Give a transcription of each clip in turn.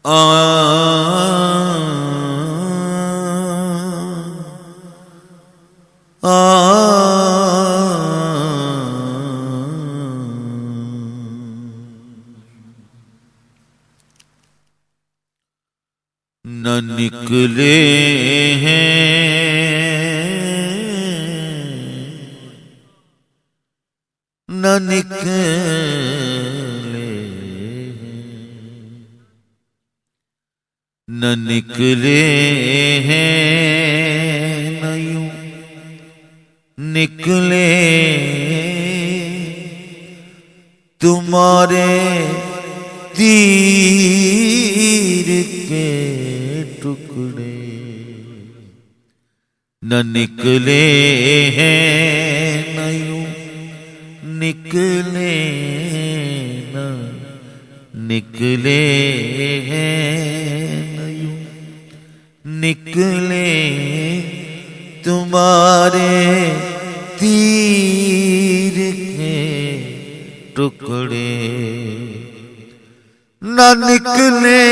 نہ نکلے ہیں نہ نکلے نہ نکلے ہیں نہ یوں نکلے تمہارے تیر کے ٹکڑے نہ نکلے ہیں نہ یوں نکلے نہ نکلے ہیں نہ یوں نکلے تمہارے تیر کے ٹکڑے نہ نکلے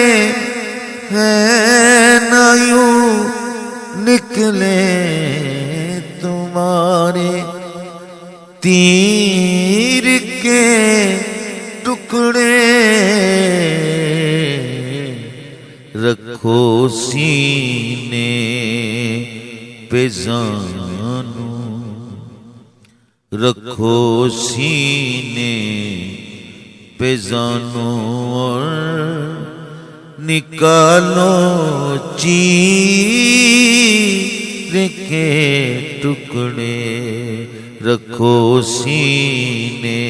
ہیں نہ یوں نکلے تمہارے تیر کے ٹکڑے رکھو سینے پہ زانو رکھو سینے پہ زانو اور نکالو چیر کے ٹکڑے رکھو سینے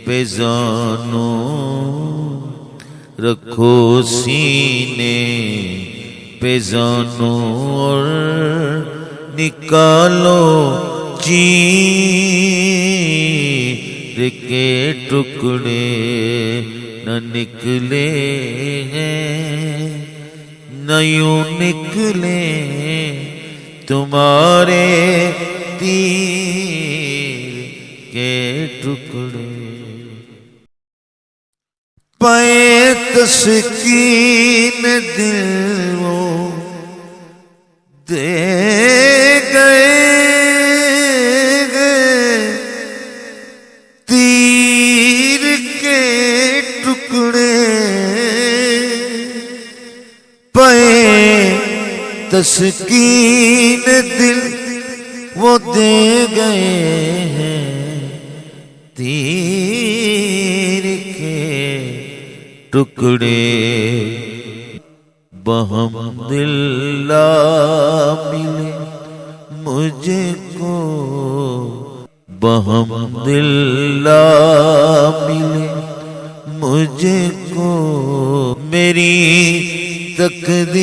پہ زانو رکھو سینے پہ زانو اور نکالو چیر کے ٹکڑے نہ نکلے ہیں نہ یوں نکلے تمہارے تیر کے ٹکڑے پائے تسکین دل وہ دے گئے تیر کے ٹکڑے پائے تسکین دل وہ دے گئے ہیں تیر کے ٹکڑے بحمداللہ ملے مجھ کو بحمداللہ ملے مجھ کو میری تقدیر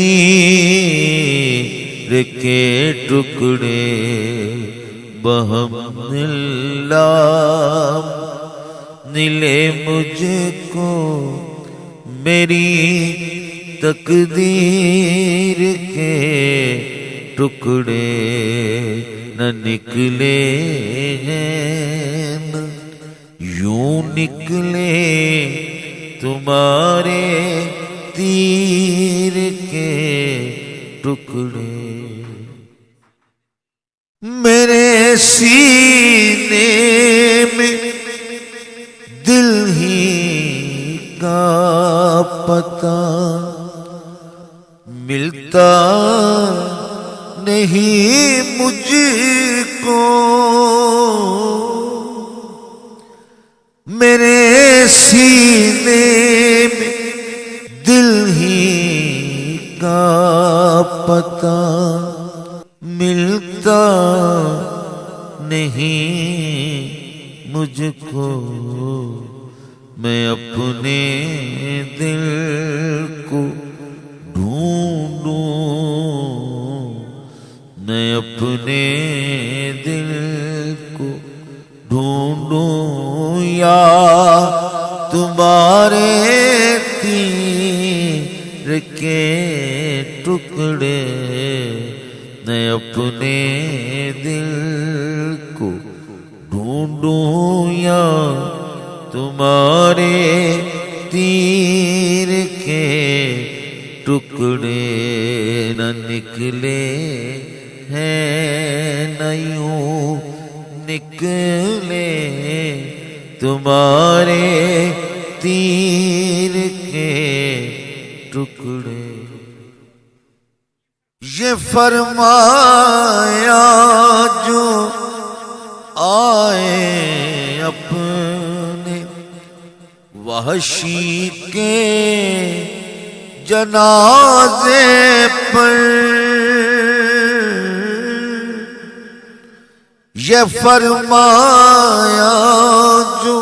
کے ٹکڑے بحمداللہ ملے مجھ کو میری تقدیر کے ٹکڑے نہ نکلے ہیں نہ یوں نکلے تمہارے تیر کے ٹکڑے میرے سینے میں دل ہی کا پتہ ملتا نہیں مجھ کو میرے سینے میں دل ہی کا پتہ ملتا نہیں مجھ کو میں اپنے دل کو ڈھونڈوں میں اپنے دل کو ڈھونڈوں یا تمہارے تیر کے ٹکڑے میں اپنے دل کو ڈھونڈوں یا تمہارے تیر کے نکلے ہیں نہ یوں نکلے تمہارے تیر کے ٹکڑے. یہ فرمایا جو آئے اپنے وحشی کے جنازے پر. یہ فرمایا جو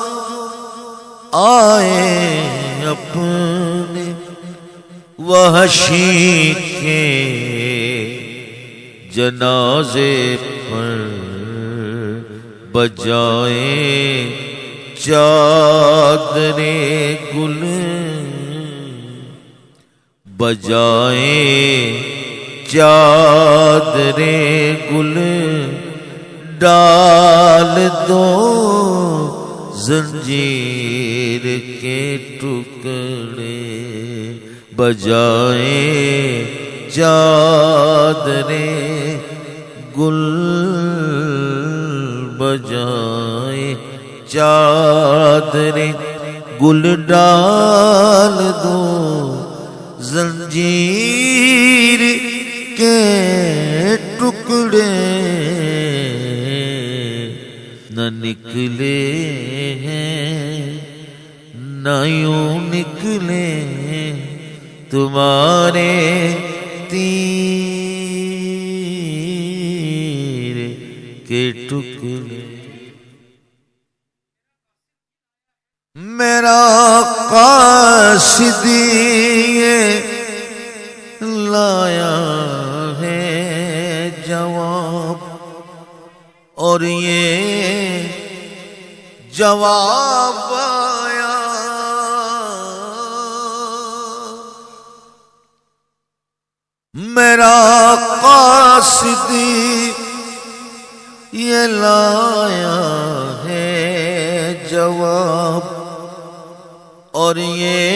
آئے اپنے وحشی کے جنازے پر بجائے چادر گل بجائے چادر گل ڈال دو زنجیر کے ٹکڑے بجائے چادر گل بجائے چادر گل ڈال دو زنجیر کے ٹکڑے نہ نکلے ہیں نہ یوں نکلے تمہارے تیر کے ٹکڑے. میرا قاصد یہ لایا ہے جواب اور یہ جواب آیا میرا قاصد یہ لایا ہے جواب اور یہ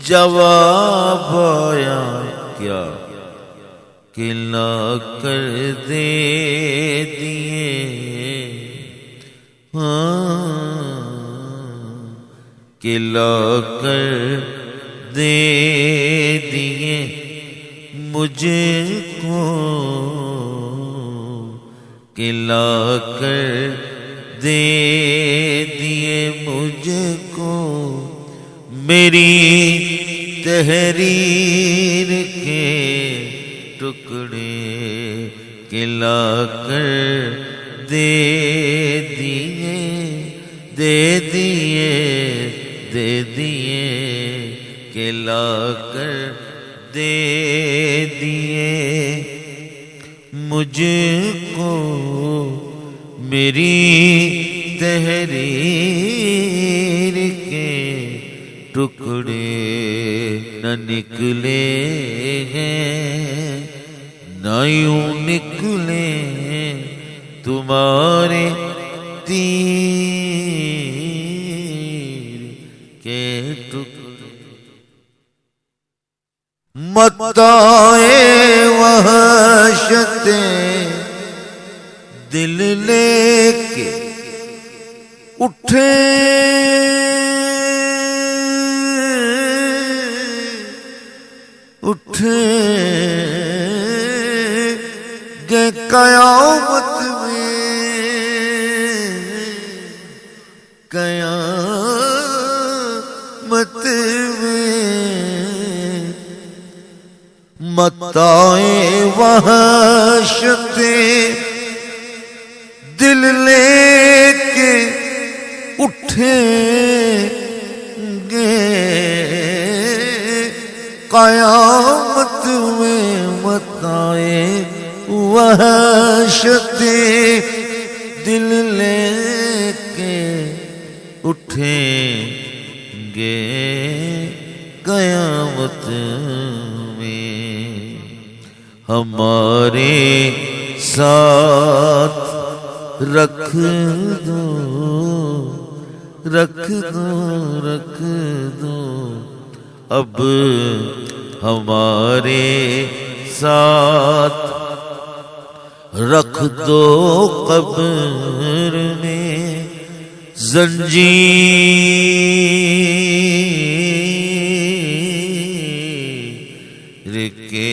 جواب آیا کیا کہ لا کر دے دیے کہ لا کر دے دیے مجھ کو کہ لا کر دے دیے مجھ کو میری تحریر کے ٹکڑے کہ لا کر دے دیے کہ لا کر دے دیے مجھ کو میری تحریر کے ٹکڑے نہ نکلے ہیں نہ یوں نکلے تمہارے تیر کے ٹکڑے. متائے وحشت دل لے کے اٹھے گے قیامت میں متائے وحشت دل لے کے اٹھیں گے قیامت میں متائے وحشت دل لے کے اٹھیں گے قیامت میں ہمارے ساتھ رکھ دو اب ہمارے ساتھ رکھ دو قبر میں زنجیر کے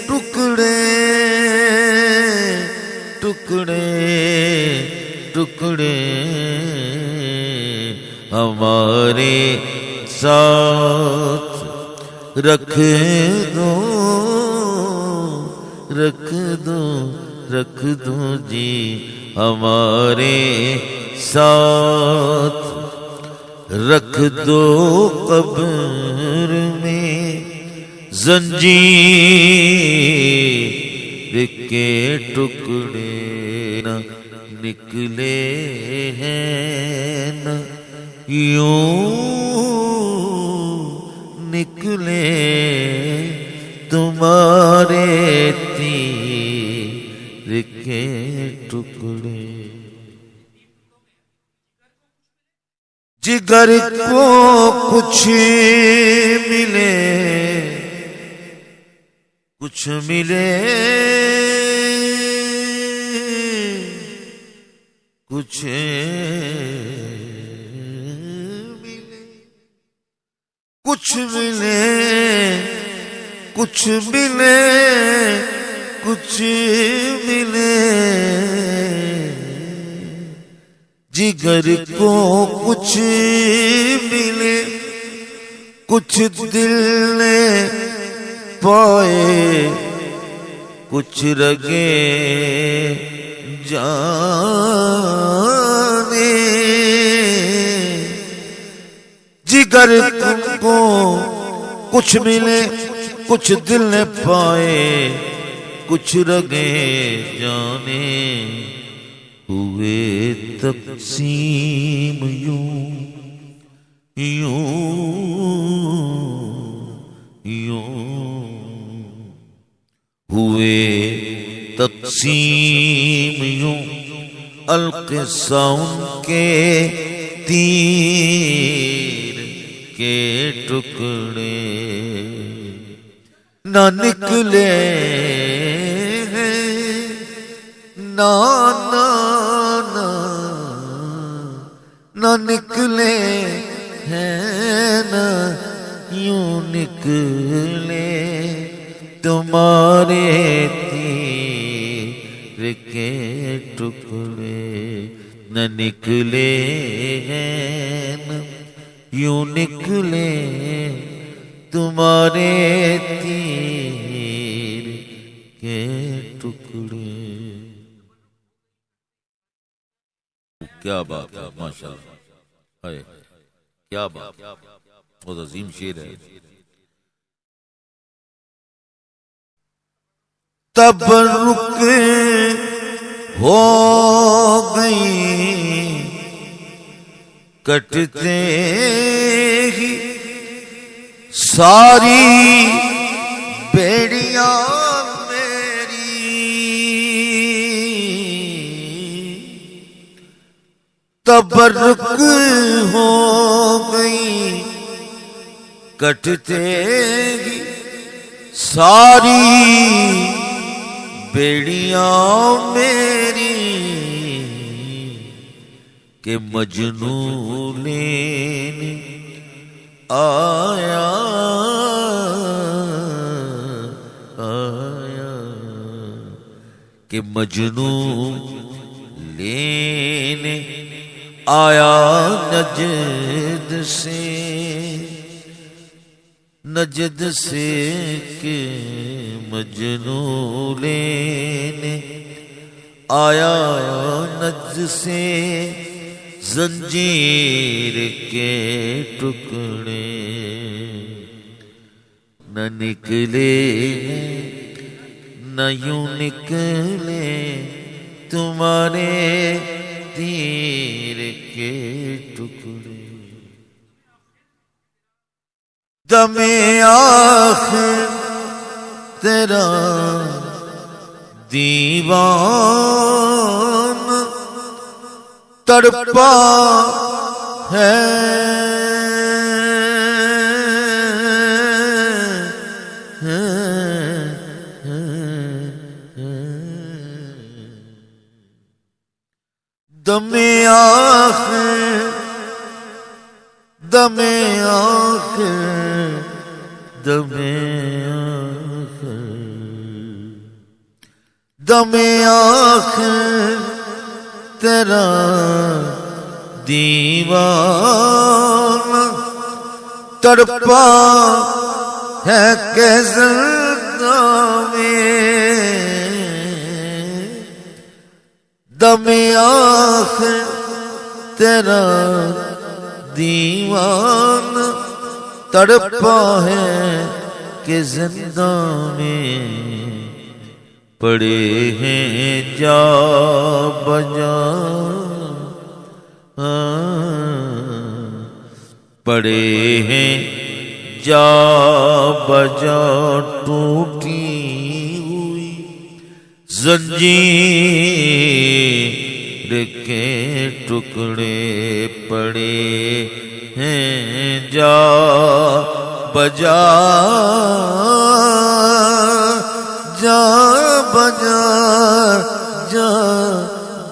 ٹکڑے ٹکڑے ٹکڑے ہمارے ساتھ رکھ دو رکھ دو رکھ دو جی ہمارے ساتھ رکھ دو قبر میں زنجیر کے ٹکڑے نہ نکلے ہیں نہ یوں نکلے تمہارے تیر کے ٹکڑے جگر کو کچھ ملے کچھ ملے کچھ کچھ ملے کچھ ملے کچھ ملے جگر کو کچھ ملے کچھ دل نے پائے کچھ رگے جانے جگر کو کچھ ملے کچھ دل نے پائے کچھ رگے جانے ہوئے تقسیم یوں یوں یوں ہوئے تقسیم یوں القصہ ان کے تیر کے ٹکڑے نہ نکلے نہ نکلے ہیں نہ یوں نکلے تمہارے تیر کے ٹکڑے نہ نکلے ہیں نہ یوں نکلے تمہارے تیر کے ٹکڑے. کیا بات ہے، ماشاءاللہ، کیا بات، بہت عظیم شعر ہے. تبرک ہو گئی کٹتے ہی ساری بیڑیاں میری، تبرک ہو گئی کٹتے ہی ساری بیڑیاں میری، کہ مجنون لینے آیا آیا، کہ مجنون لینے آیا نجد سے، نجد سے، کہ مجنون لینے آیا نجد سے زنجیر کے ٹکڑے نہ نکلے نہ یوں نکلے تمہارے تیر کے ٹکڑے. دم آخر تیرا دیوان تڑپا ہے، دم آخر دم آخر دم آخر دم آخر تیرا دیوانہ تڑپا ہے کہ زندہ میں دم آخر تیرا دیوانہ تڑپا ہے کہ زندہ میں پڑے ہیں جا بجا پڑے ہیں جا بجا ٹوٹی ہوئی زنجیر کے ٹکڑے پڑے ہیں جا بجا جا بجا جا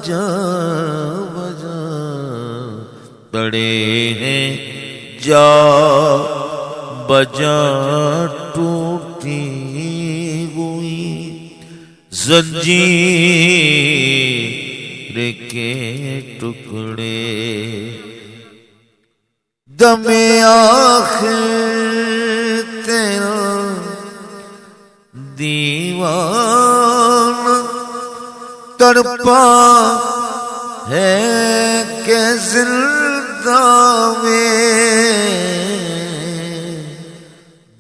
جا بجا پڑے ہیں جا بجا ٹوٹی ہوئی زنجیر کے ٹکڑے دم آخر تیرا دیوانہ تڑپا ہے کہ زندہ میں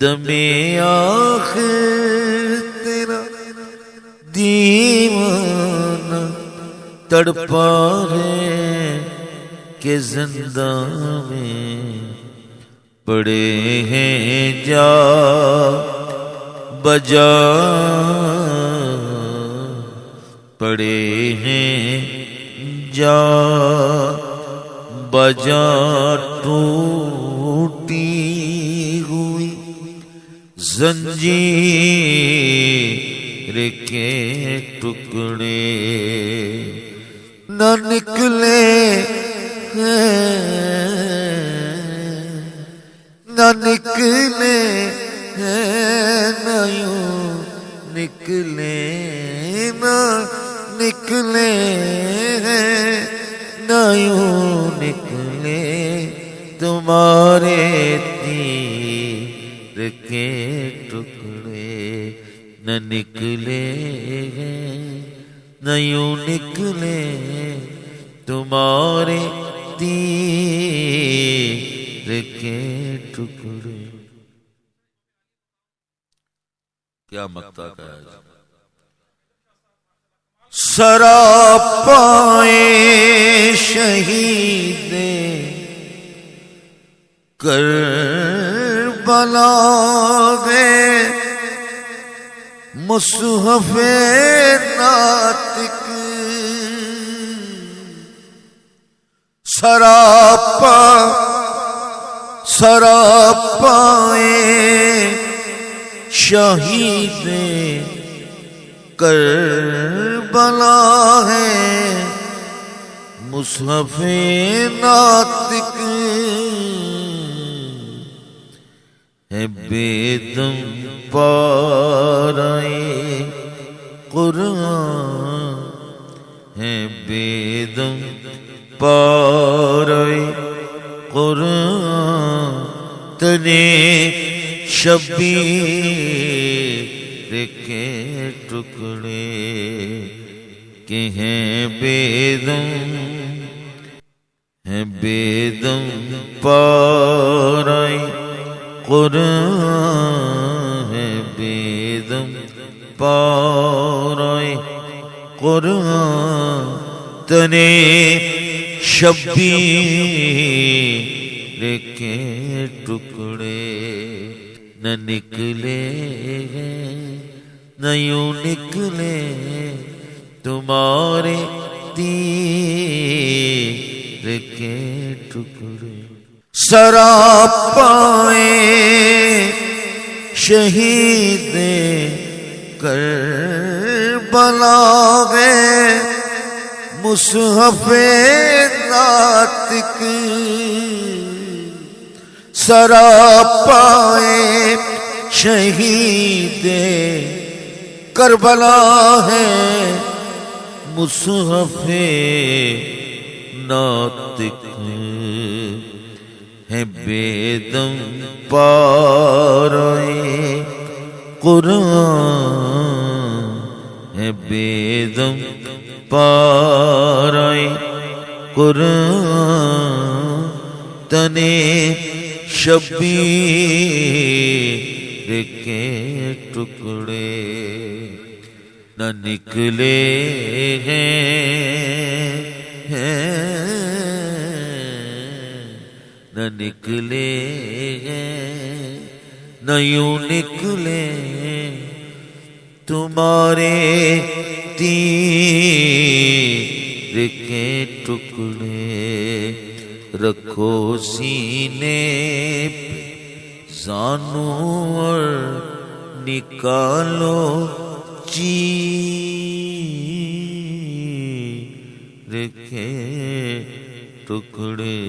دم آخر تیرا دیوانہ تڑپا ہے کہ زندہ میں پڑے ہیں جا بجا پڑے ہیں جا بجا ٹوٹی ہوئی زنجیر کے ٹکڑے نہ نکلے نہ نکلے نہ یوں نکلے نہ نکلے نہ یوں نکلے تمہارے تیر کے ٹکڑے نہ نکلے نہ یوں نکلے تمہارے تیر کے ٹکڑے کیا مقطع کا ہے سراپائے شہید کربلا گئے مصحف ناطق سراپائے شہید کربلا ہے مصحف ناطق ہے بے دم پارائے قرآن ہے بے دم پارائے قرآن تنے شبیر کے ٹکڑے کہ ہیں بے دم پارائے قرآن ہے بے دم پارائے قرآن تنے شبیر کے ٹکڑے نہ نکلے نہ یوں نکلے تمہارے تیر کے ٹکڑے سراپائے شہید کربلا گئے مصحف ناطق سراپائے شہید کربلا ہے، مصحف ناطق ہے بیدم پارے قرآن، ہے بیدم پارے قرآن، تنے شبیر کے ٹکڑے نہ نکلے ہیں، نہ نکلے ہیں، نہ یوں نکلے تمہارے تیر کے ٹکڑے، رکھو سینے پہ زانو اور نکالو چیر کے ٹکڑے۔